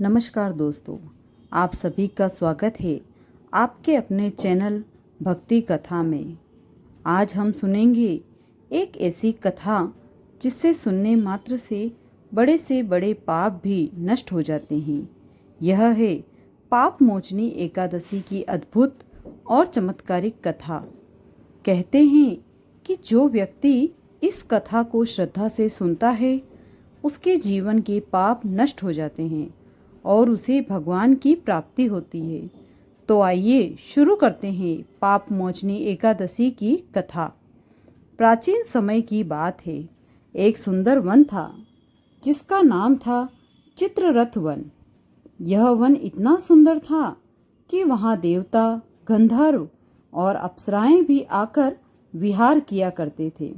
नमस्कार दोस्तों, आप सभी का स्वागत है आपके अपने चैनल भक्ति कथा में। आज हम सुनेंगे एक ऐसी कथा जिससे सुनने मात्र से बड़े पाप भी नष्ट हो जाते हैं। यह है पाप मोचनी एकादशी की अद्भुत और चमत्कारिक कथा। कहते हैं कि जो व्यक्ति इस कथा को श्रद्धा से सुनता है उसके जीवन के पाप नष्ट हो जाते हैं और उसे भगवान की प्राप्ति होती है। तो आइए शुरू करते हैं पाप मोचनी एकादशी की कथा। प्राचीन समय की बात है। एक सुंदर वन था जिसका नाम था चित्ररथ वन। यह वन इतना सुंदर था कि वहाँ देवता, गंधर्व और अप्सराएं भी आकर विहार किया करते थे।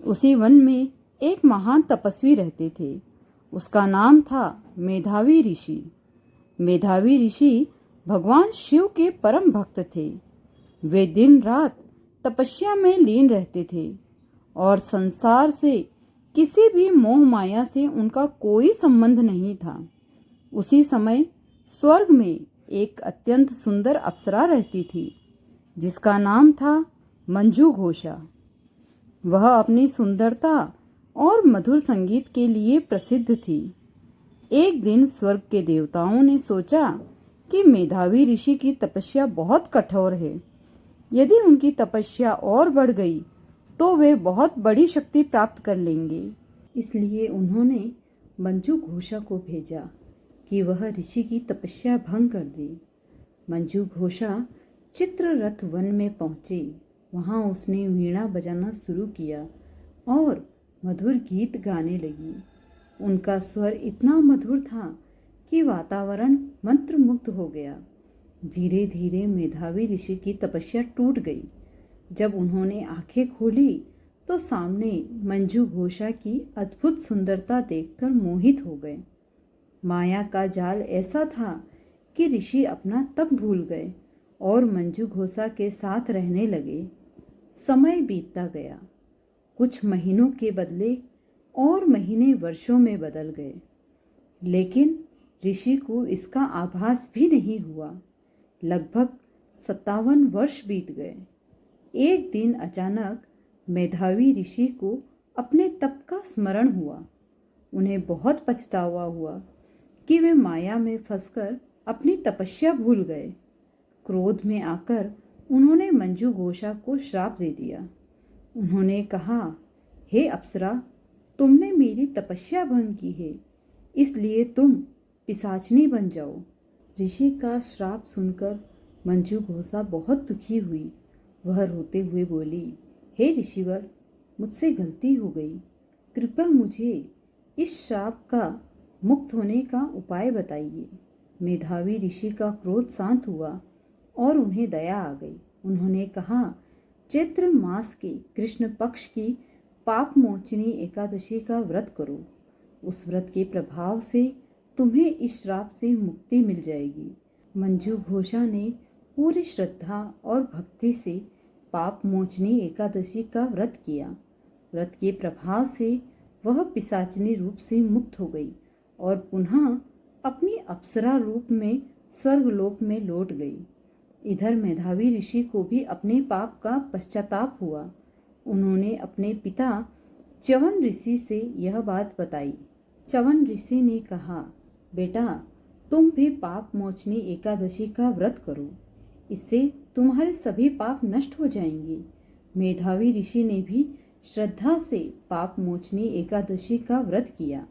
उसी वन में एक महान तपस्वी रहते थे। उसका नाम था मेधावी ऋषि। मेधावी ऋषि भगवान शिव के परम भक्त थे। वे दिन रात तपस्या में लीन रहते थे और संसार से किसी भी मोह माया से उनका कोई संबंध नहीं था। उसी समय स्वर्ग में एक अत्यंत सुंदर अप्सरा रहती थी जिसका नाम था मंजू घोषा। वह अपनी सुंदरता और मधुर संगीत के लिए प्रसिद्ध थी। एक दिन स्वर्ग के देवताओं ने सोचा कि मेधावी ऋषि की तपस्या बहुत कठोर है। यदि उनकी तपस्या और बढ़ गई तो वे बहुत बड़ी शक्ति प्राप्त कर लेंगे। इसलिए उन्होंने मंजू घोषा को भेजा कि वह ऋषि की तपस्या भंग कर दे। मंजू घोषा चित्ररथ वन में पहुंची। वहां उसने वीणा बजाना शुरू किया और मधुर गीत गाने लगी। उनका स्वर इतना मधुर था कि वातावरण मंत्रमुग्ध हो गया। धीरे धीरे मेधावी ऋषि की तपस्या टूट गई। जब उन्होंने आंखें खोली तो सामने मंजू घोषा की अद्भुत सुंदरता देखकर मोहित हो गए। माया का जाल ऐसा था कि ऋषि अपना तप भूल गए और मंजू घोषा के साथ रहने लगे। समय बीतता गया। कुछ महीनों के बदले और महीने वर्षों में बदल गए, लेकिन ऋषि को इसका आभास भी नहीं हुआ। लगभग 57 वर्ष बीत गए। एक दिन अचानक मेधावी ऋषि को अपने तप का स्मरण हुआ। उन्हें बहुत पछतावा हुआ कि वे माया में फंसकर अपनी तपस्या भूल गए। क्रोध में आकर उन्होंने मंजू घोषा को श्राप दे दिया। उन्होंने कहा, हे अप्सरा, तुमने मेरी तपस्या भंग की है, इसलिए तुम पिशाचनी बन जाओ। ऋषि का श्राप सुनकर मंजू घोषा बहुत दुखी हुई। वह रोते हुए बोली, हे ऋषिवर, मुझसे गलती हो गई। कृपया मुझे इस श्राप का मुक्त होने का उपाय बताइए। मेधावी ऋषि का क्रोध शांत हुआ और उन्हें दया आ गई। उन्होंने कहा, चैत्र मास के कृष्ण पक्ष की पाप मोचनी एकादशी का व्रत करो। उस व्रत के प्रभाव से तुम्हें इस श्राप से मुक्ति मिल जाएगी। मंजू घोषा ने पूरी श्रद्धा और भक्ति से पाप मोचनी एकादशी का व्रत किया। व्रत के प्रभाव से वह पिशाचनी रूप से मुक्त हो गई और पुनः अपनी अप्सरा रूप में स्वर्गलोक में लौट गई। इधर मेधावी ऋषि को भी अपने पाप का पश्चाताप हुआ। उन्होंने अपने पिता च्यवन ऋषि से यह बात बताई। च्यवन ऋषि ने कहा, बेटा, तुम भी पाप मोचनी एकादशी का व्रत करो। इससे तुम्हारे सभी पाप नष्ट हो जाएंगे। मेधावी ऋषि ने भी श्रद्धा से पाप मोचनी एकादशी का व्रत किया।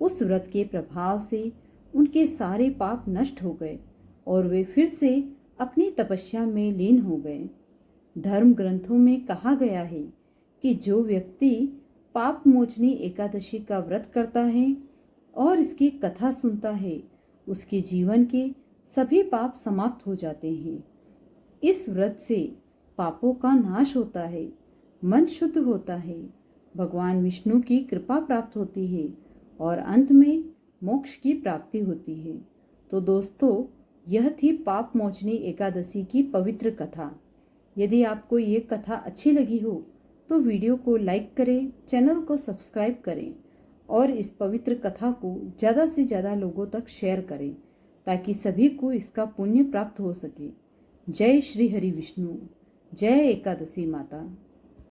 उस व्रत के प्रभाव से उनके सारे पाप नष्ट हो गए और वे फिर से अपनी तपस्या में लीन हो गए। धर्म ग्रंथों में कहा गया है कि जो व्यक्ति पाप मोचनी एकादशी का व्रत करता है और इसकी कथा सुनता है, उसके जीवन के सभी पाप समाप्त हो जाते हैं। इस व्रत से पापों का नाश होता है, मन शुद्ध होता है, भगवान विष्णु की कृपा प्राप्त होती है और अंत में मोक्ष की प्राप्ति होती है। तो दोस्तों, यह थी पाप मोचनी एकादशी की पवित्र कथा। यदि आपको ये कथा अच्छी लगी हो तो वीडियो को लाइक करें, चैनल को सब्सक्राइब करें और इस पवित्र कथा को ज़्यादा से ज़्यादा लोगों तक शेयर करें ताकि सभी को इसका पुण्य प्राप्त हो सके। जय श्री हरि विष्णु, जय एकादशी माता।